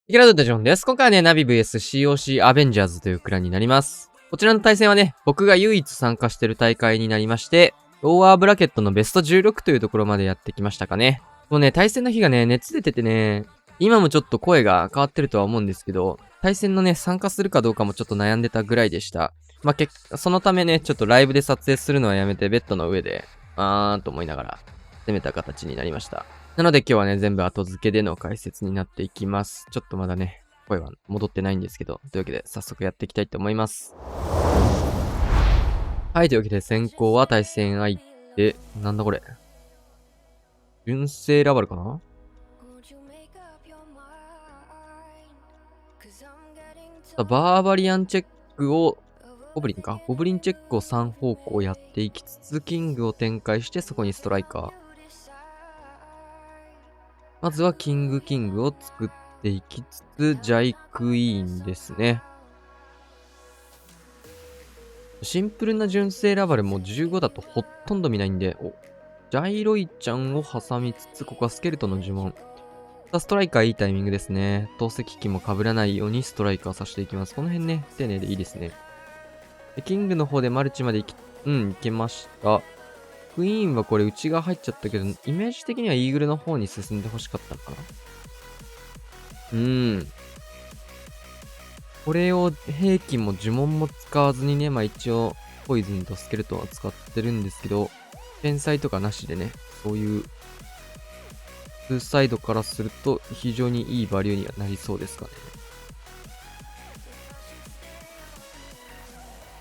イケラドットジョンです。今回はね、ナビ VS COC アベンジャーズというクランになります。こちらの対戦はね、僕が唯一参加している大会になりまして、ローアーブラケットのベスト16というところまでやってきましたかね。もうね、対戦の日がね、熱出ててね、今もちょっと声が変わってるとは思うんですけど、対戦のね、参加するかどうかもちょっと悩んでたぐらいでした。そのためね、ちょっとライブで撮影するのはやめて、ベッドの上で、と思いながら、攻めた形になりました。なので今日はね、全部後付けでの解説になっていきます。ちょっとまだね、声は戻ってないんですけど、というわけで早速やっていきたいと思います。はい、というわけで先行は対戦相手、なんだこれ。純正ラバルかな？バーバリアンチェックを、ゴブリンチェックを3方向やっていきつつ、キングを展開してそこにストライカー。まずはキングを作っていきつつ、ジャイクイーンですね。シンプルな純正ラバルも15だとほとんど見ないんで、ジャイロイちゃんを挟みつつ、ここはスケルトンの呪文。ストライカーいいタイミングですね。投石機も被らないようにストライカーさせていきます。この辺ね、丁寧でいいですね。キングの方でマルチまで行けました。クイーンはこれ内側入っちゃったけど、イメージ的にはイーグルの方に進んで欲しかったのかな。これを兵器も呪文も使わずにね、一応、ポイズンとスケルトンは使ってるんですけど、天才とかなしでね、そういう、ツーサイドからすると非常にいいバリューにはなりそうですかね。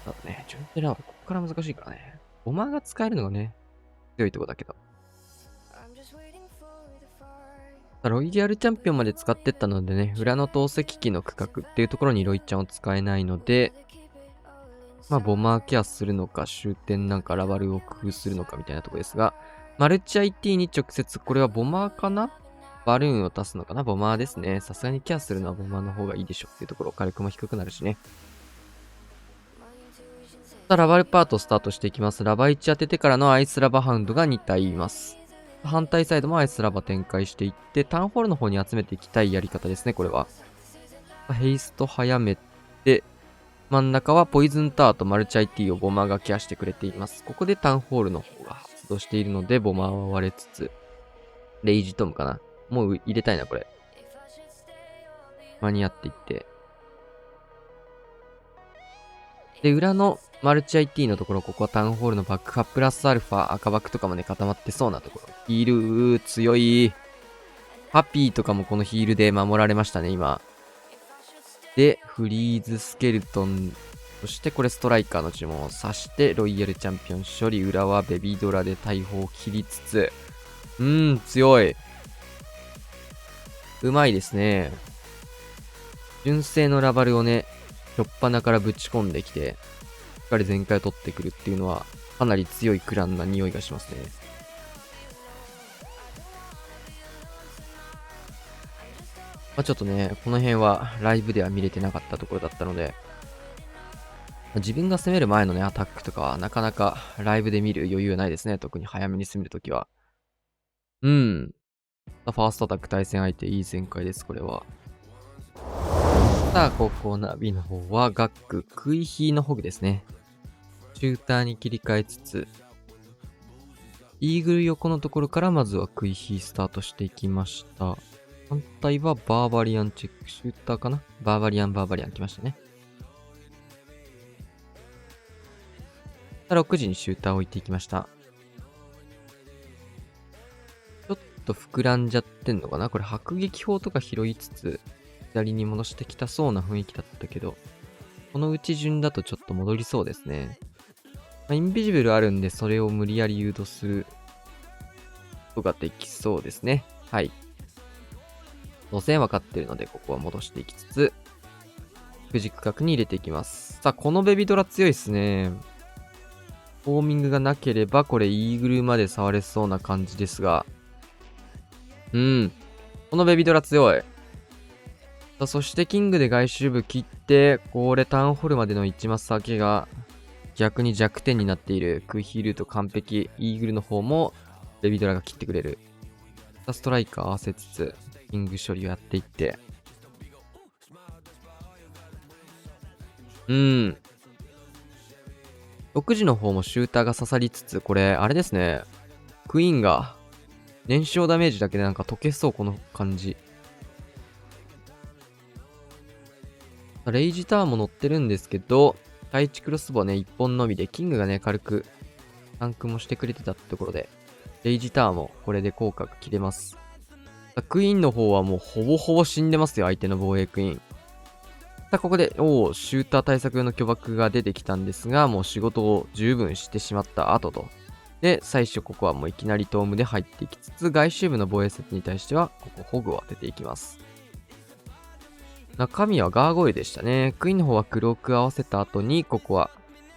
ただね、ジュンテラはここから難しいからね。ボマーが使えるのがね、強いとこだけど。ロイヤルチャンピオンまで使ってったのでね、裏の投石機の区画っていうところにロイちゃんを使えないので、ボマーケアするのか、終点なんかラバルを工夫するのかみたいなところですが、マルチ IT に直接、これはボマーかな？バルーンを足すのかな？ボマーですね。さすがにケアするのはボマーの方がいいでしょっていうところ、火力も低くなるしね。ラバルパートスタートしていきます。ラバ1当ててからのアイスラバハウンドが2体います。反対サイドもアイスラバ展開していって、タウンホールの方に集めていきたいやり方ですね、これは。ヘイスト早めて、真ん中はポイズンタワーとマルチ IT をボマーがケアしてくれています。ここでタウンホールの方が発動しているので、ボマーは割れつつ、レイジトムかな。もう入れたいな、これ。間に合っていって。で、裏のマルチ IT のところ、ここはタウンホールのバックアッププラスアルファ、赤バックとかもね、固まってそうなところ。ヒール、強い。ハピーとかもこのヒールで守られましたね、今。で、フリーズスケルトン。そしてこれストライカーの呪文を刺して、ロイヤルチャンピオン処理。裏はベビードラで大砲を切りつつ。強い。うまいですね。純正のラバルをね、しょっぱなからぶち込んできて、しっかり全開を取ってくるっていうのは、かなり強いクランな匂いがしますね。ちょっとね、この辺はライブでは見れてなかったところだったので、自分が攻める前のね、アタックとかはなかなかライブで見る余裕はないですね。特に早めに攻めるときは。ファーストアタック対戦相手いい展開です、これは。さあ、ここナビの方はガック、クイヒーのホグですね。シューターに切り替えつつ、イーグル横のところからまずはクイヒースタートしていきました。反対はバーバリアンチェック、シューターかな？バーバリアン来ましたね。6時にシューターを置いていきました。ちょっと膨らんじゃってんのかな？これ迫撃砲とか拾いつつ、左に戻してきたそうな雰囲気だったけど、この打ち順だとちょっと戻りそうですね。インビジブルあるんで、それを無理やり誘導することができそうですね。はい。路線分かってるので、ここは戻していきつつ、9時区画に入れていきます。さあ、このベビドラ強いっすね。フォーミングがなければ、これイーグルまで触れそうな感じですが。このベビドラ強い。さあ、そしてキングで外周部切って、これタウンホールまでの1マスだけが逆に弱点になっている。クイヒールート完璧。イーグルの方もベビドラが切ってくれる。さあ、ストライカー合わせつつ、キング処理をやっていって。うん。6時の方もシューターが刺さりつつ、これ、あれですね。クイーンが、燃焼ダメージだけでなんか溶けそう、この感じ。レイジタワーも乗ってるんですけど、第1クロスボウね、1本のみで、キングがね、軽く、タンクもしてくれてたってところで、レイジタワーもこれで効果が切れます。クイーンの方はもうほぼほぼ死んでますよ、相手の防衛クイーン。さあ、ここで、シューター対策用の巨爆が出てきたんですが、もう仕事を十分してしまった後と。で、最初ここはもういきなりトームで入っていきつつ、外周部の防衛セットに対しては、ここホグを当てていきます。中身はガーゴイルでしたね。クイーンの方はクローク合わせた後に、ここは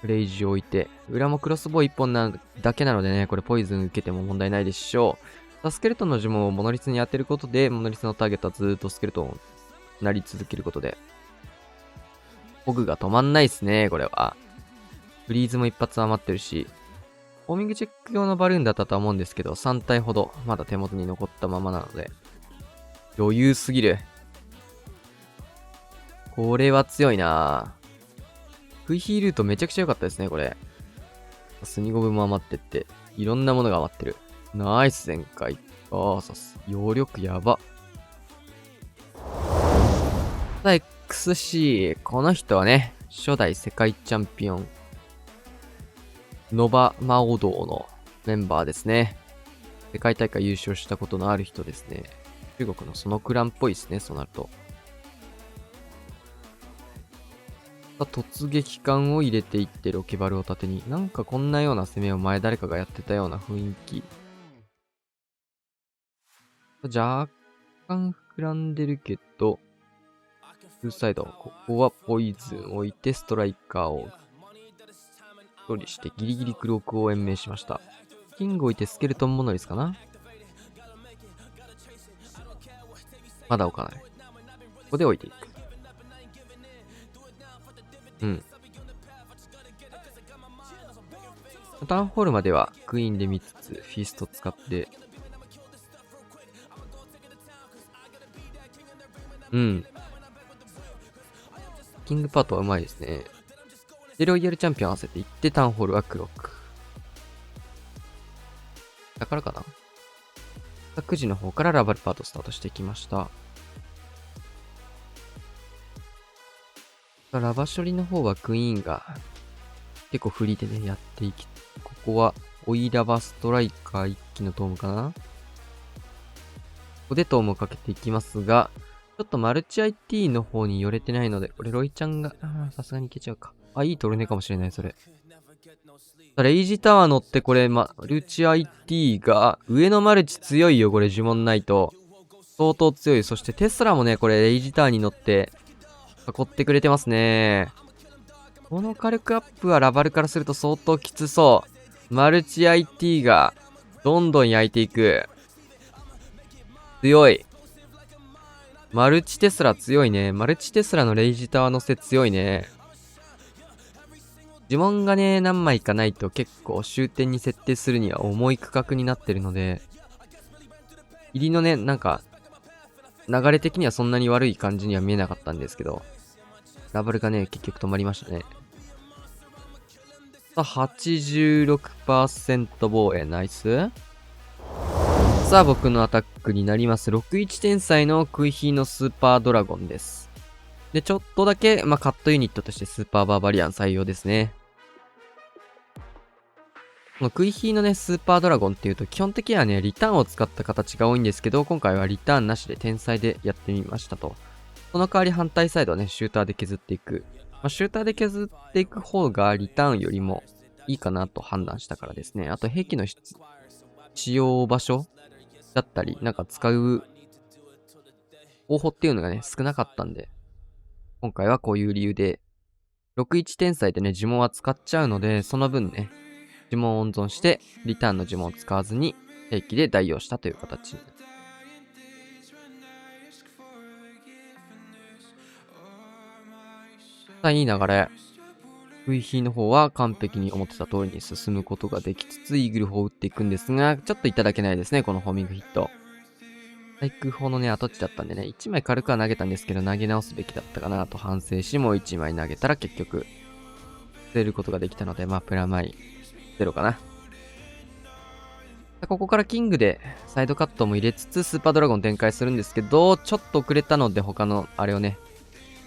レイジを置いて、裏もクロスボウ1本だけなのでね、これポイズン受けても問題ないでしょう。スケルトンの呪文をモノリスに当てることで、モノリスのターゲットはずーっとスケルトンをなり続けることで、ホグが止まんないっすね、これは。フリーズも一発余ってるし、ホーミングチェック用のバルーンだったとは思うんですけど、3体ほどまだ手元に残ったままなので、余裕すぎる。これは強いなぁ。クイヒールートめちゃくちゃ良かったですね、これ。スニゴブも余ってって、いろんなものが余ってる。ナイス全開。サス。揚力やば。さあ、XC。この人はね、初代世界チャンピオン。ノバマオドウのメンバーですね。世界大会優勝したことのある人ですね。中国のそのクランっぽいですね、そうなると。突撃艦を入れていってロケバルを盾に。なんかこんなような攻めを前誰かがやってたような雰囲気。若干膨らんでるけど、ツーサイド。ここはポイズンを置いてストライカーを処理してギリギリクロークを延命しました。キングを置いてスケルトンモノリスかな。まだ置かない。ここで置いていく。うん。タウンホールまではクイーンで見つつ、フィースト使って、うん。キングパートはうまいですね。で、ロイヤルチャンピオン合わせていって、タウンホールはクロック。だからかな。9時の方からラバルパートスタートしてきました。ラバ処理の方はクイーンが結構フリーでね、やっていき、ここはオイラバストライカー一気のトームかな。ここでトームをかけていきますが、ちょっとマルチ IT の方に寄れてないので、これロイちゃんが、さすがにいけちゃうか。いいトルネかもしれない、それ。レイジタワー乗ってこれ、マルチ IT が、上のマルチ強いよ、これ呪文ないと。相当強い。そしてテスラもね、これレイジタワーに乗って、囲ってくれてますね。この火力アップはラバルからすると相当きつそう。マルチ IT が、どんどん焼いていく。強い。マルチテスラ強いね。マルチテスラのレイジタワー乗せ強いね。呪文がね、何枚かないと結構終点に設定するには重い区画になってるので、入りのね、なんか、流れ的にはそんなに悪い感じには見えなかったんですけど、ラバルがね、結局止まりましたね。さあ、86% 防衛、ナイス。さあ、僕のアタックになります。61天才のクイヒーのスーパードラゴンです。で、ちょっとだけ、カットユニットとしてスーパーバーバリアン採用ですね。このクイヒーのね、スーパードラゴンっていうと、基本的にはね、リターンを使った形が多いんですけど、今回はリターンなしで天才でやってみましたと。その代わり反対サイドはね、シューターで削っていく。シューターで削っていく方がリターンよりもいいかなと判断したからですね。あと兵器の使用場所だったり、なんか使う方法っていうのがね、少なかったんで、今回はこういう理由で、61天才でね、呪文は使っちゃうので、その分ね、呪文を温存して、リターンの呪文を使わずに、兵器で代用したという形に。さあ、いい流れ。クイヒーの方は完璧に思ってた通りに進むことができつつ、イーグル砲を打っていくんですが、ちょっといただけないですね、このホーミングヒット。対空砲のね、跡地だったんでね、1枚軽くは投げたんですけど、投げ直すべきだったかなと反省し、もう1枚投げたら結局、捨てることができたので、まあ、プラマイ0かな。ここからキングでサイドカットも入れつつ、スーパードラゴン展開するんですけど、ちょっと遅れたので、他のあれをね、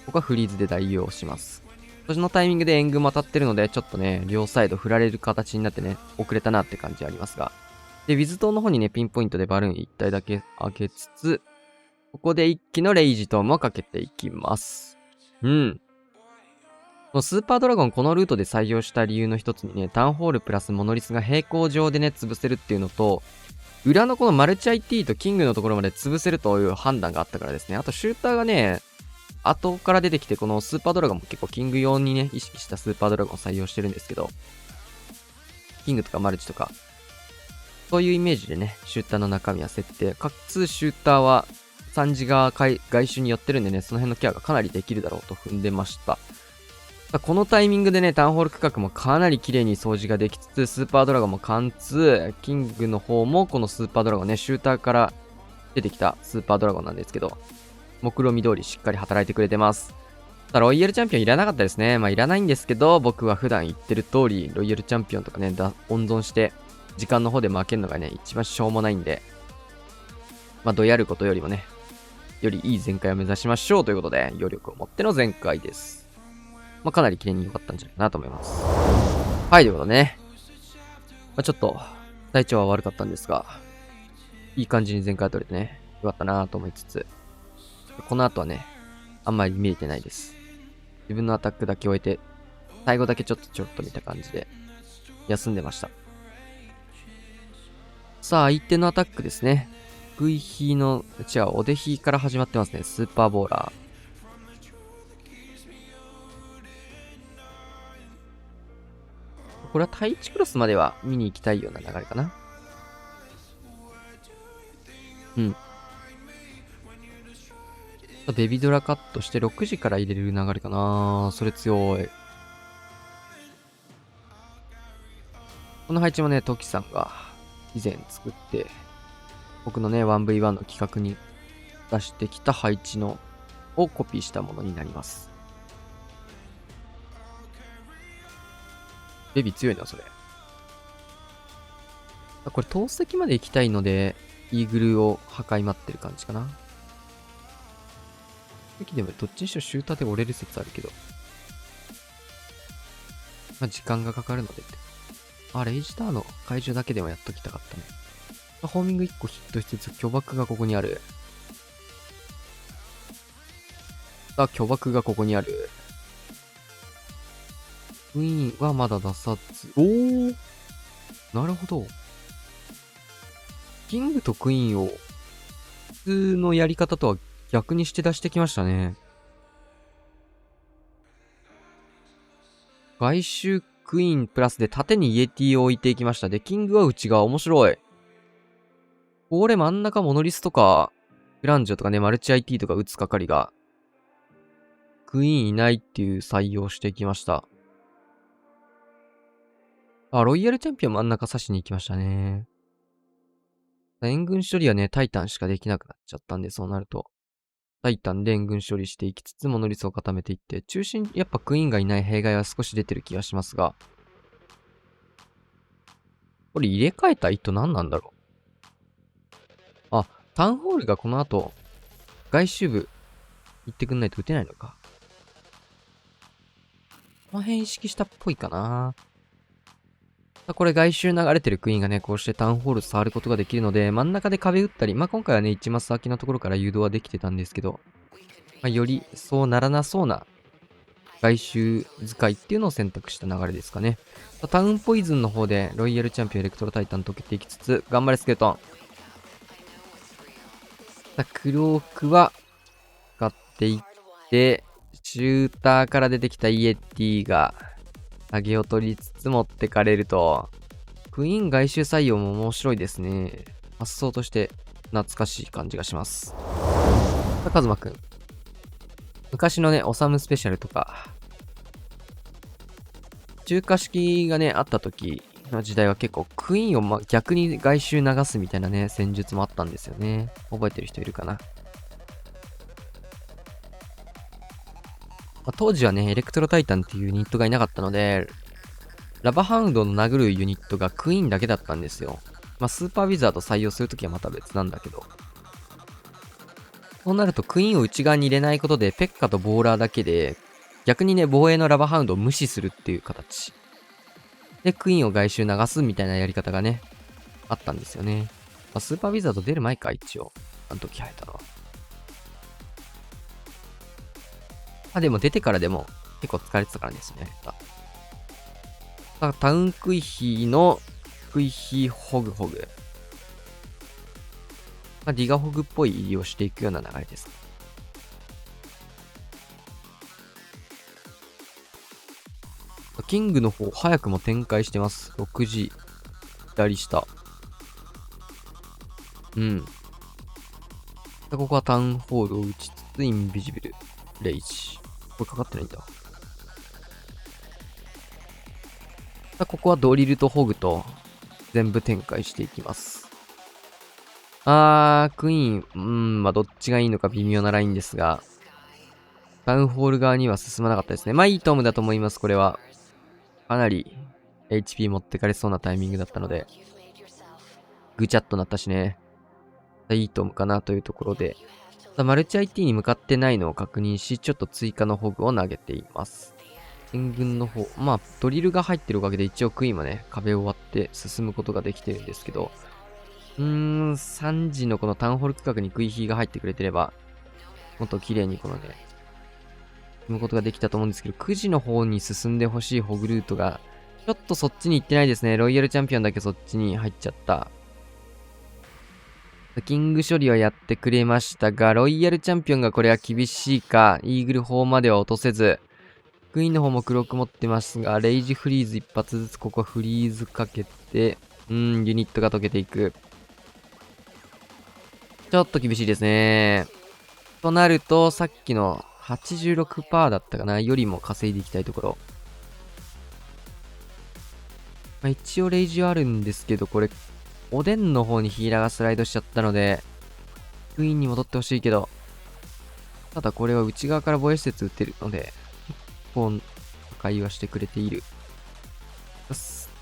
ここはフリーズで代用します。そのタイミングで援軍も当たってるので、ちょっとね、両サイド振られる形になってね、遅れたなって感じありますが。で、ウィズ島の方にね、ピンポイントでバルーン1体だけ上げつつ、ここで一気のレイジトームをかけていきます。うん。このスーパードラゴンこのルートで採用した理由の一つにね、タウンホールプラスモノリスが平行上でね、潰せるっていうのと、裏のこのマルチ IT とキングのところまで潰せるという判断があったからですね。あとシューターがね、後から出てきて、このスーパードラゴンも結構キング用にね、意識したスーパードラゴンを採用してるんですけど、キングとかマルチとか、そういうイメージでね、シューターの中身は設定。かつ、シューターは3時が外周に寄ってるんでね、その辺のケアがかなりできるだろうと踏んでました。このタイミングでね、タウンホール区画もかなり綺麗に掃除ができつつ、スーパードラゴンも貫通、キングの方もこのスーパードラゴンね、シューターから出てきたスーパードラゴンなんですけど、目論見通りしっかり働いてくれてます。ロイヤルチャンピオンいらなかったですね。まあいらないんですけど、僕は普段言ってる通り、ロイヤルチャンピオンとかね、温存して、時間の方で負けるのがね、一番しょうもないんで、まあどやることよりもね、よりいい全開を目指しましょうということで、余力を持っての全開です。まあ、かなり綺麗に良かったんじゃないかなと思います。はい、ということでね。まあ、ちょっと、体調は悪かったんですが、いい感じに全開取れてね、良かったなと思いつつ、この後はね、あんまり見れてないです。自分のアタックだけ終えて、最後だけちょっと見た感じで、休んでました。さあ、相手のアタックですね。グイヒーの、おでひから始まってますね。スーパーボーラー。これは対1クロスまでは見に行きたいような流れかな。うん。ベビドラカットして6時から入れる流れかな。それ強い。この配置もね、トキさんが以前作って、僕のね、1v1 の企画に出してきた配置のをコピーしたものになります。ベビー強いな、それ。これ、投石まで行きたいので、イーグルを破壊待ってる感じかな。でも、どっちにしろシューターで折れる説あるけど。まあ、時間がかかるのでって。あ、レイジターの怪獣だけでもやっときたかったね。ホーミング1個ヒットしつつ、巨爆がここにある。巨爆がここにある。クイーンはまだ出さず。おー、なるほど。キングとクイーンを普通のやり方とは逆にして出してきましたね。外周クイーンプラスで縦にイエティを置いていきました。で、キングは内側。面白い。これ真ん中モノリスとか、フランジョとかね、マルチ IT とか打つ係が、クイーンいないっていう採用してきました。あ、ロイヤルチャンピオン真ん中刺しに行きましたね。援軍処理はね、タイタンしかできなくなっちゃったんで、そうなると。タイタンで援軍処理していきつつ、モノリスを固めていって、中心、やっぱクイーンがいない弊害は少し出てる気がしますが。これ入れ替えた意図何なんだろう。あ、タウンホールがこの後、外周部行ってくんないと打てないのか。この辺意識したっぽいかな。これ外周流れてるクイーンがね、こうしてタウンホール触ることができるので、真ん中で壁打ったり、まあ、今回はね、1マス先のところから誘導はできてたんですけど、まあ、よりそうならなそうな外周使いっていうのを選択した流れですかね。タウンポイズンの方でロイヤルチャンピオンエレクトロタイタン溶けていきつつ、頑張れスケルトン。クロークは使っていって、シューターから出てきたイエティが上げを取りつつ持ってかれると、クイーン外周採用も面白いですね。発想として懐かしい感じがします。カズマくん。昔のね、オサムスペシャルとか、中華式がね、あった時の時代は結構クイーンを、逆に外周流すみたいなね、戦術もあったんですよね。覚えてる人いるかな。当時はね、エレクトロタイタンっていうユニットがいなかったので、ラバハウンドの殴るユニットがクイーンだけだったんですよ。スーパーウィザード採用するときはまた別なんだけど。そうなるとクイーンを内側に入れないことで、ペッカとボーラーだけで、逆にね、防衛のラバハウンドを無視するっていう形。で、クイーンを外周流すみたいなやり方がね、あったんですよね。スーパーウィザード出る前か、一応。あの時生えたのは。でも出てからでも結構疲れてたからですね。タウンクイヒーのクイヒーホグホグ。ディガホグっぽい入りをしていくような流れです。キングの方、早くも展開してます。6時、左下。ここはタウンホールを打ちつつ、インビジブル、レイジ。これかかってないんだ。ここはドリルとホグと全部展開していきます。クイーン、どっちがいいのか微妙なラインですが、タウンホール側には進まなかったですね。いいトームだと思います、これは。かなり HP 持ってかれそうなタイミングだったので、ぐちゃっとなったしね。いいトームかなというところで、マルチ IT に向かってないのを確認し、ちょっと追加のホグを投げています。援軍の方、ドリルが入ってるおかげで一応クイーンはね、壁を割って進むことができてるんですけど、3時のこのタウンホール区画にクイヒーが入ってくれてれば、もっと綺麗にこのね、進むことができたと思うんですけど、9時の方に進んでほしいホグルートが、ちょっとそっちに行ってないですね。ロイヤルチャンピオンだけそっちに入っちゃった。キング処理はやってくれましたが、ロイヤルチャンピオンがこれは厳しいか、イーグル砲までは落とせず、クイーンの方も黒く持ってますが、レイジフリーズ一発ずつここフリーズかけて、ユニットが溶けていく。ちょっと厳しいですね。となると、さっきの 86% だったかなよりも稼いでいきたいところ。一応レイジはあるんですけど、これ、おでんの方にヒーラーがスライドしちゃったので、クイーンに戻ってほしいけど、ただこれは内側から防衛施設撃ってるので、結構破壊はしてくれている。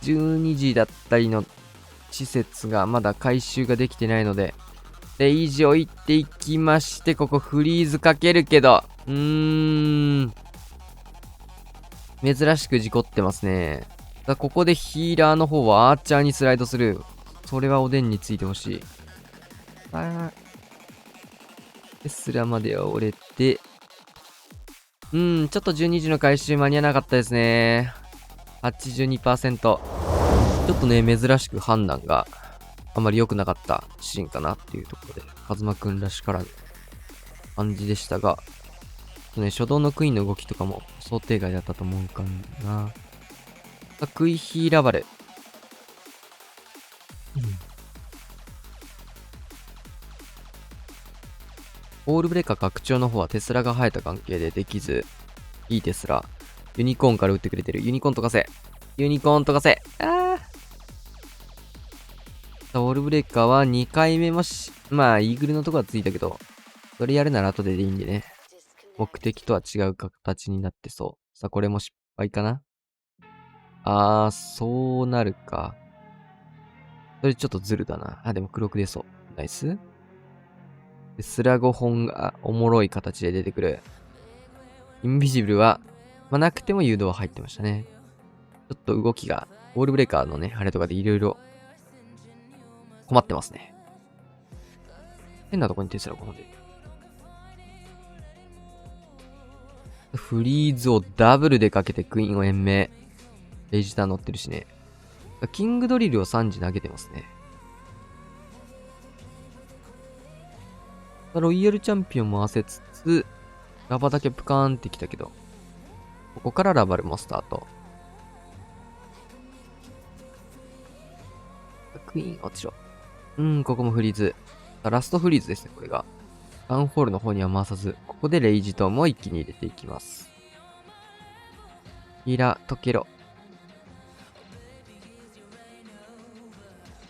12時だったりの施設がまだ回収ができてないので、レイジ置いていきまして、ここフリーズかけるけど、珍しく事故ってますね。ここでヒーラーの方はアーチャーにスライドする。それはおでんについてほしい。テスラまでは折れて、ちょっと12時の回収間に合わなかったですね。82%。ちょっとね、珍しく判断があまり良くなかったシーンかなっていうところで、カズマくんらしからぬ感じでしたが、初動のクイーンの動きとかも想定外だったと思うかな。クイヒーラバル。オールブレーカー拡張の方はテスラが生えた関係でできず、いいテスラ。ユニコーンから打ってくれてる。ユニコーン溶かせ。ユニコーン溶かせ。オールブレーカーは2回目もイーグルのとこはついたけど、それやるなら後でいいんでね。目的とは違う形になってそう。さあ、これも失敗かな。そうなるか。それちょっとズルだな。でも黒く出そう。ナイス。スラゴ本がおもろい形で出てくる。インビジブルは、なくても誘導は入ってましたね。ちょっと動きが、オールブレーカーのね、あれとかでいろいろ困ってますね。変なとこにテスラが飛んでる。フリーズをダブルでかけてクイーンを延命。レジター乗ってるしね。キングドリルを3時投げてますね。ロイヤルチャンピオンも合わせつつ、ラバだけプカーンってきたけど、ここからラバルもスタート。クイーン落ちろ。ここもフリーズ。ラストフリーズですね、これが。タウンホールの方には回さず、ここでレイジトームを一気に入れていきます。ヒーラー、溶けろ。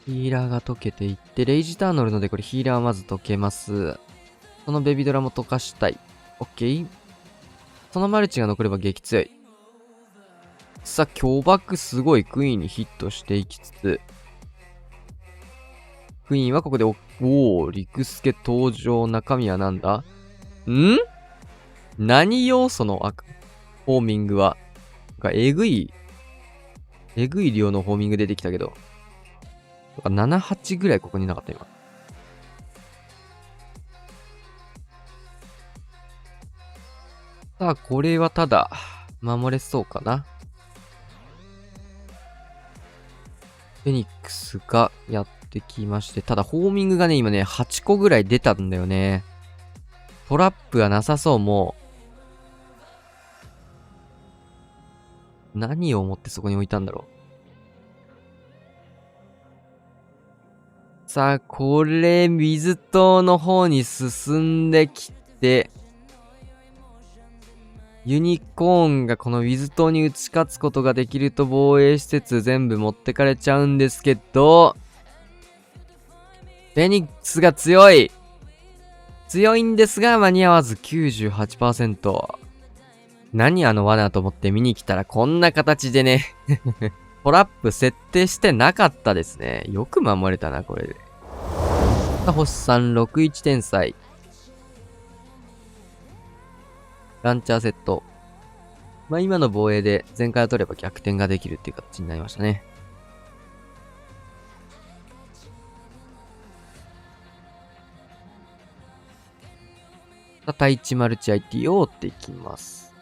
ヒーラーが溶けていって、レイジターン乗るので、これヒーラーはまず溶けます。そのベビドラも溶かしたい。オッケー。そのマルチが残れば激強い。さあ、巨爆すごいクイーンにヒットしていきつつ、クイーンはここでおー、リクスケ登場。中身はなんだ？何要素のホーミングは。なんかえぐい量のホーミング出てきたけど。7、8ぐらいここになかった今。さあ、これはただ、守れそうかな。フェニックスがやってきまして、ただホーミングがね、今ね、8個ぐらい出たんだよね。トラップがなさそう、もう。何を思ってそこに置いたんだろう。さあ、これ、水塔の方に進んできて、ユニコーンがこのウィズ島に打ち勝つことができると防衛施設全部持ってかれちゃうんですけど、フェニックスが強いんですが間に合わず 98%。何あの罠と思って見に来たらこんな形でねトラップ設定してなかったですね。よく守れたな、これで。星さん61天才。ランチャーセット。まあ今の防衛で前回を取れば逆転ができるっていう形になりましたね。対1マルチ IT を追っていきます。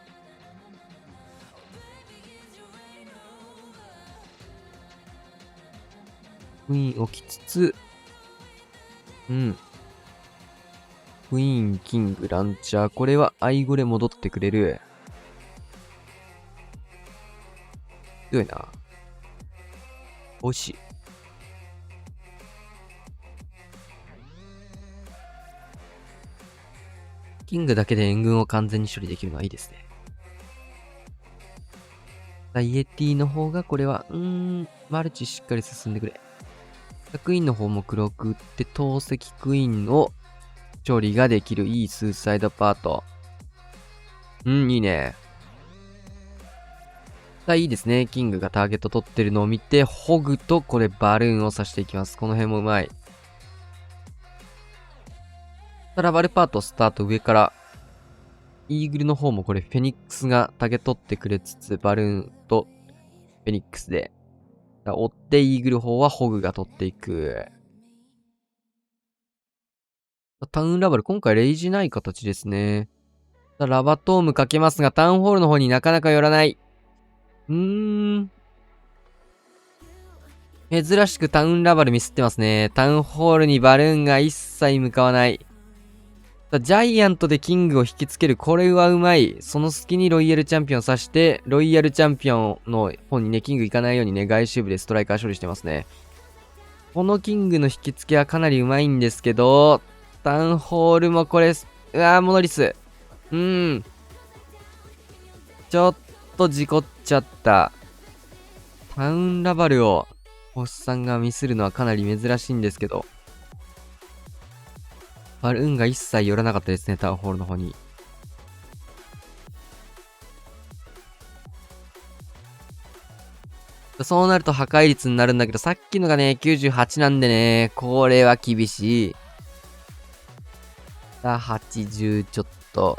クイーン置きつつ、クイーン、キング、ランチャー。これはアイゴレ戻ってくれる。強いな。惜しい。キングだけで援軍を完全に処理できるのはいいですね。イエティの方がこれは、マルチしっかり進んでくれ。クイーンの方も黒く打って、投石クイーンを処理ができる。いいスーサイドパート。いいね。いいですね。キングがターゲット取ってるのを見て、ホグとこれバルーンを刺していきます。この辺もうまい。ただバルパートスタート上から。イーグルの方もこれフェニックスがターゲット取ってくれつつ、バルーンとフェニックスで。追ってイーグル方はホグが取っていく。タウンラバル、今回レイジない形ですね。ラバトームかけますが、タウンホールの方になかなか寄らない。珍しくタウンラバルミスってますね。タウンホールにバルーンが一切向かわない。ジャイアントでキングを引きつける。これはうまい。その隙にロイヤルチャンピオンを刺して、ロイヤルチャンピオンの方にね、キング行かないようにね、外周部でストライカー処理してますね。このキングの引きつけはかなりうまいんですけど、タウンホールもこれ、うわー、モノリス。ちょっと事故っちゃった。タウンラバルを、星さんがミスるのはかなり珍しいんですけど、バルーンが一切寄らなかったですね、タウンホールの方に。そうなると破壊率になるんだけど、さっきのがね、98なんでね、これは厳しい。さあ、80ちょっと。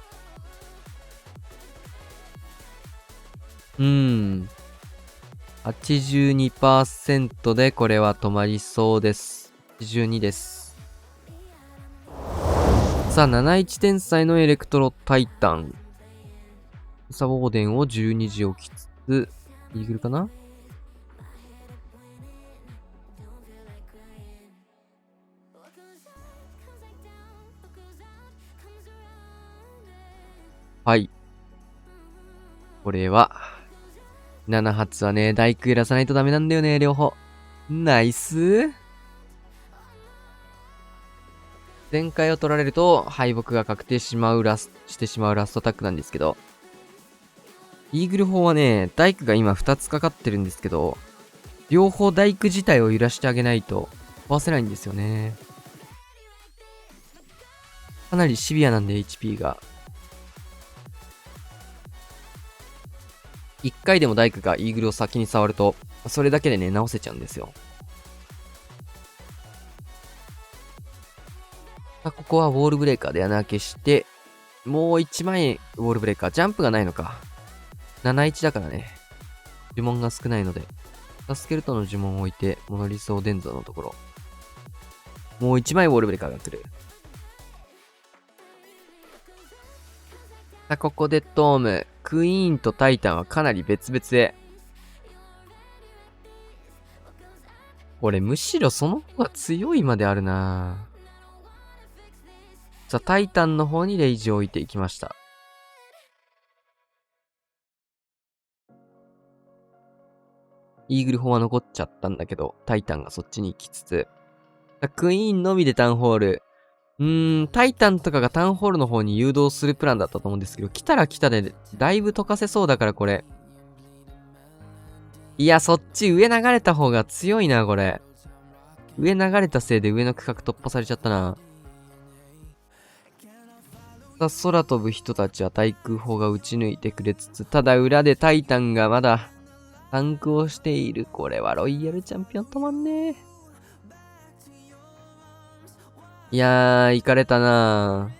82% でこれは止まりそうです。82です。さあ、71天才のエレクトロタイタン。サボーデンを12時置きつつ、イーグルかな？はい。これは、7発はね、大工揺らさないとダメなんだよね、両方。ナイス。前回を取られると敗北が確定してしまうラストアタックなんですけど、イーグル砲はね、大工が今2つかかってるんですけど、両方大工自体を揺らしてあげないと壊せないんですよね。かなりシビアなんで HP が。一回でも大工がイーグルを先に触ると、それだけでね、直せちゃうんですよ。ここはウォールブレーカーで穴開けして、もう1枚ウォールブレーカー。ジャンプがないのか。7-1だからね。呪文が少ないので。スケルトンの呪文を置いて、モノリソーデンゾのところ。もう1枚ウォールブレーカーが来る。ここでトーム。クイーンとタイタンはかなり別々で。俺むしろその方が強いまであるな。さあ、タイタンの方にレイジを置いていきました。イーグル砲は残っちゃったんだけど、タイタンがそっちに行きつつ。クイーンのみでタウンホール。タイタンとかがタウンホールの方に誘導するプランだったと思うんですけど、来たら来たで、だいぶ溶かせそうだからこれ。いや、そっち上流れた方が強いな、これ。上流れたせいで上の区画突破されちゃったな。さあ、空飛ぶ人たちは対空砲が撃ち抜いてくれつつ、ただ裏でタイタンがまだ、タンクをしている。これはロイヤルチャンピオン止まんねえ。いやー、行かれたな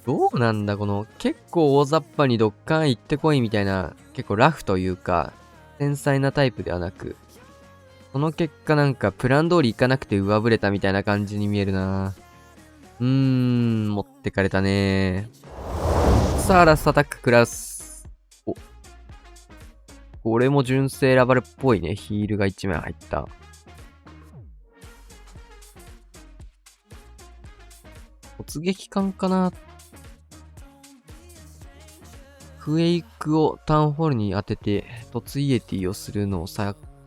ー。どうなんだこの、結構大雑把にドッカン行ってこいみたいな、結構ラフというか、繊細なタイプではなく、その結果なんかプラン通り行かなくて上振れたみたいな感じに見えるな。持ってかれたねー。さあ、ラストアタッククラス。お。これも純正ラバルっぽいね。ヒールが1枚入った。突撃艦かな。クエイクをタウンホールに当てて、突イエティをするのを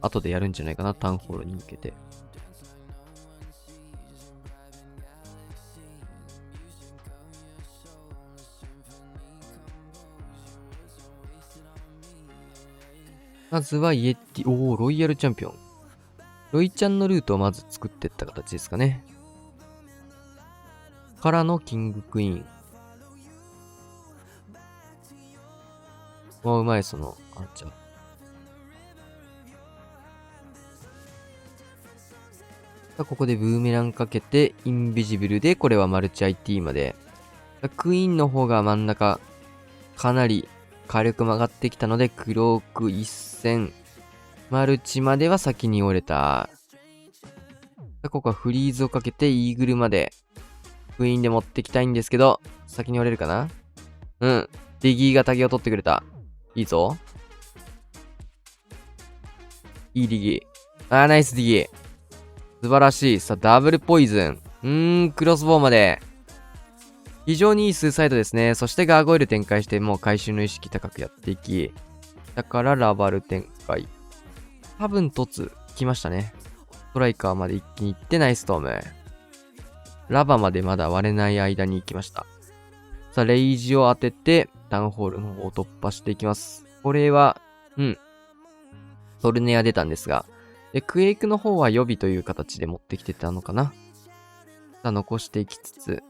後でやるんじゃないかな。タウンホールに向けて。まずはイエティ、ロイヤルチャンピオン。ロイちゃんのルートをまず作っていった形ですかね。からのキングクイーン。うまい、アーチャー。ここでブーメランかけて、インビジブルで、これはマルチ IT まで。クイーンの方が真ん中、かなり火力曲がってきたので、クローク一戦。マルチまでは先に折れた。ここはフリーズをかけて、イーグルまで。クイーンで持ってきたいんですけど、先に折れるかな。デギーがタゲを取ってくれた。いいぞ。いいディギー。ナイスディギー。素晴らしい。さあ、ダブルポイズン。クロスボウまで。非常にいいスーサイドですね。そしてガーゴイル展開して、もう回収の意識高くやっていき。だからラバル展開。多分突来ましたね。ストライカーまで一気に行ってナイストーム。ラバまでまだ割れない間に行きました。さあ、レイジを当てて、タウンホールの方を突破していきます。これは、トルネア出たんですが、で、クエイクの方は予備という形で持ってきてたのかな。さあ、残していきつつ、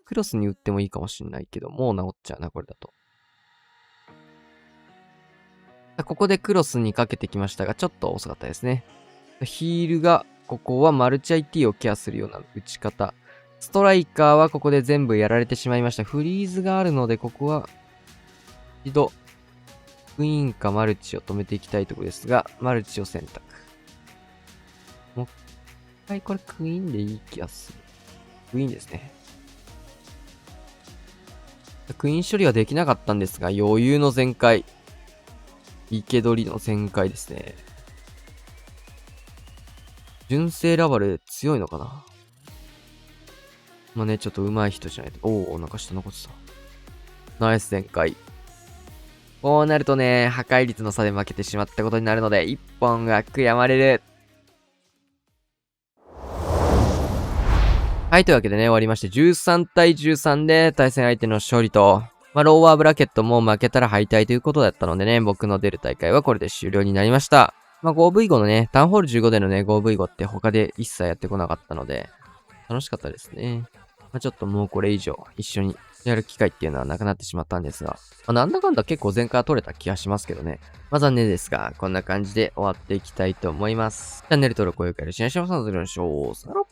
クロスに打ってもいいかもしんないけど、もう治っちゃうな、これだと。さあ、ここでクロスにかけてきましたが、ちょっと遅かったですね。ヒールが、ここはマルチ IT をケアするような打ち方。ストライカーはここで全部やられてしまいました。フリーズがあるので、ここは、一度、クイーンかマルチを止めていきたいところですが、マルチを選択。もう一回これクイーンでいい気がする。クイーンですね。クイーン処理はできなかったんですが、余裕の全開。生け捕りの全開ですね。純正ラバル強いのかな。まあね、ちょっと上手い人じゃないと。なんか下残ってた。ナイス全開。こうなるとね、破壊率の差で負けてしまったことになるので、1本が悔やまれる。はい、というわけでね、終わりまして、13対13で対戦相手の勝利と。ローワーブラケットも負けたら敗退ということだったのでね、僕の出る大会はこれで終了になりました。5V5 のね、タウンホール15でのね、5V5 って他で一切やってこなかったので、楽しかったですね。ちょっともうこれ以上一緒にやる機会っていうのはなくなってしまったんですが、なんだかんだ結構前回は取れた気がしますけどね。残念ですが、こんな感じで終わっていきたいと思います。チャンネル登録、高評価よろしくお願いします。それでは、さよなら。